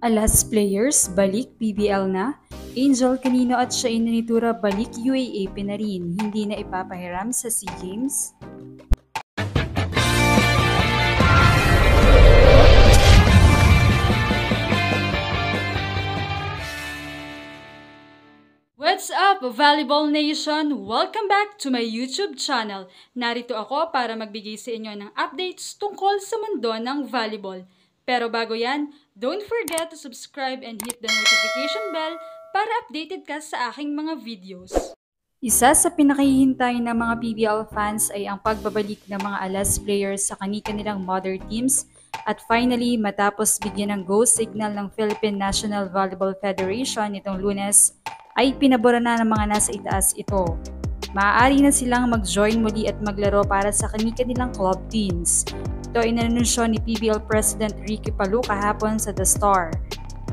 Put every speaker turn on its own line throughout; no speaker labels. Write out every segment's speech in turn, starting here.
Alas players, balik PBL na. Angel Canino at Shaina Nitura balik UAAP na rin. Hindi na ipapahiram sa SEA Games. What's up, Volleyball Nation? Welcome back to my YouTube channel. Narito ako para magbigay sa inyo ng updates tungkol sa mundo ng volleyball. Pero bago yan, don't forget to subscribe and hit the notification bell para updated ka sa aking mga videos. Isa sa pinakahihintay ng mga PBL fans ay ang pagbabalik ng mga Alas players sa kani-kanilang mother teams at finally matapos bigyan ng go signal ng Philippine National Volleyball Federation nitong Lunes ay pinabura na ng mga nasa itaas ito. Maaari na silang mag-join muli at maglaro para sa kani-kanilang club teams. Ito ay inanunsyo ni PBL President Ricky Palou kahapon sa The Star.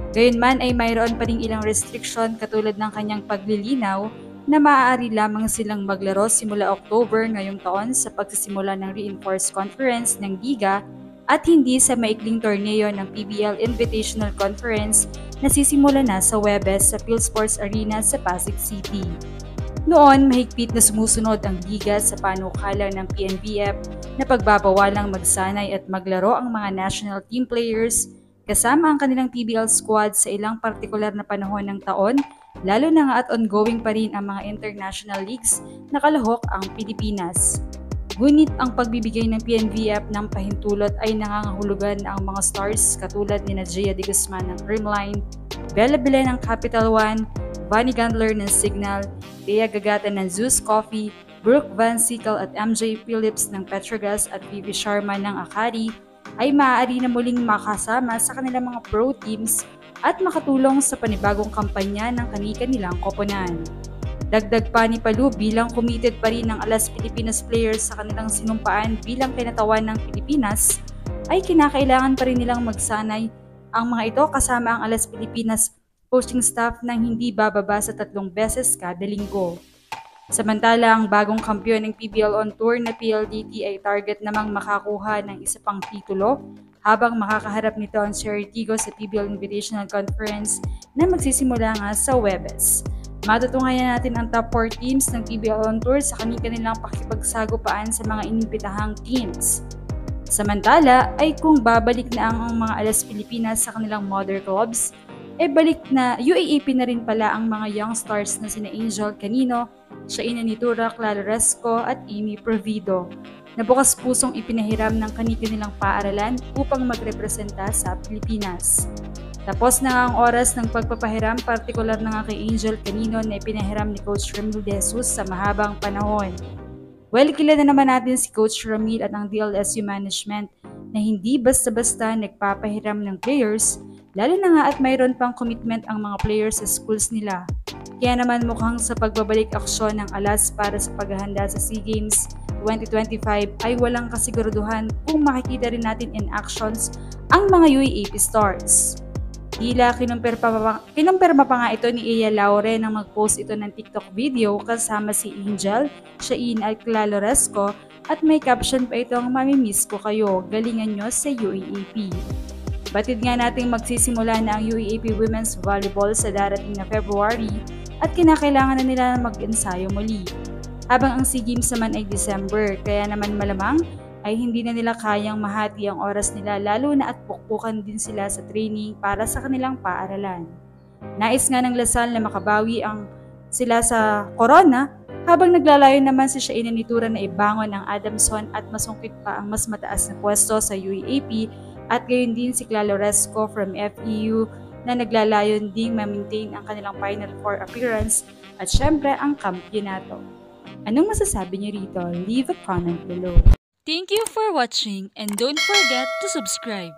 Gayunman ay mayroon pa ring ilang restriction katulad ng kanyang paglilinaw na maaari lamang silang maglaro simula October ngayong taon sa pagsisimula ng Reinforced Conference ng Liga at hindi sa maikling torneo ng PBL Invitational Conference na sisimula na sa Webes sa PhilSports Arena sa Pasig City. Noon, mahigpit na sumusunod ang liga sa panukala ng PNBF na pagbabawalang magsanay at maglaro ang mga national team players kasama ang kanilang PBL squad sa ilang partikular na panahon ng taon, lalo na nga at ongoing pa rin ang mga international leagues na kalahok ang Pilipinas. Ngunit ang pagbibigay ng PNBF ng pahintulot ay nangangahulugan na ang mga stars katulad ni Gia de Guzman ng Creamline, Bella Belen ng Capital One, Bunny Gandler ng Signal, Thea Gagata ng Zeus Coffee, Brooke Van Sickle at MJ Phillips ng Petrogas at Vivi Sharma ng Akari ay maaari na muling makasama sa kanilang mga pro teams at makatulong sa panibagong kampanya ng kani-kanilang koponan. Dagdag pa ni Palou bilang committed pa rin ng Alas Pilipinas players sa kanilang sinumpaan bilang kinatawan ng Pilipinas, ay kinakailangan pa rin nilang magsanay ang mga ito kasama ang Alas Pilipinas coaching staff nang hindi bababa sa 3 beses kada linggo. Samantala, ang bagong kampiyon ng PBL on Tour na PLDT ay target namang makakuha ng isa pang titulo habang makakaharap nito ang Cerritigo sa PBL Invitational Conference na magsisimula nga sa Webes. Matutunghayan natin ang top 4 teams ng PBL on Tour sa kanilang pakipagsagupaan sa mga inimbitahang teams. Samantala, ay kung babalik na ang mga Alas Pilipinas sa kanilang mother clubs, balik na UAAP na rin pala ang mga young stars na sina Angel Canino, Shaina Nitura, Clara Resco at Amy Provido na bukas pusong ipinahiram ng kanilang paaralan upang magrepresenta sa Pilipinas. Tapos na ang oras ng pagpapahiram, partikular na nga kay Angel Canino na ipinahiram ni Coach Ramil De Jesus sa mahabang panahon. Well, kilala naman natin si Coach Ramil at ang DLSU management na hindi basta-basta nagpapahiram ng players, lalo na nga at mayroon pang commitment ang mga players sa schools nila. Kaya naman mukhang sa pagbabalik aksyon ng Alas para sa paghahanda sa SEA Games 2025 ay walang kasiguraduhan kung makikita rin natin in actions ang mga UAAP stars. Tila kinumpirma pa nga ito ni Iya Laure nang mag-post ito ng TikTok video kasama si Angel, Shaina at Clara Resco at may caption pa itong "Mamimiss ko kayo, galingan nyo sa UAAP." Batid nga nating magsisimula na ang UAAP Women's Volleyball sa darating na February at kinakailangan na nila mag-ensayo muli. Habang ang SEA Games naman ay December, kaya naman malamang ay hindi na nila kayang mahati ang oras nila lalo na at pukpukan din sila sa training para sa kanilang paaralan. Nais nga ng Lasal na makabawi sila sa corona habang naglalayo naman si Shaina Nitura na ibangon ang Adamson at masungkit pa ang mas mataas na pwesto sa UAAP at gayon din si Clara Resco from FEU na naglalayon ding ma-maintain ang kanilang Final Four appearance at syempre ang kampyonato. Anong masasabi niyo rito? Leave a comment below.
Thank you for watching and don't forget to subscribe.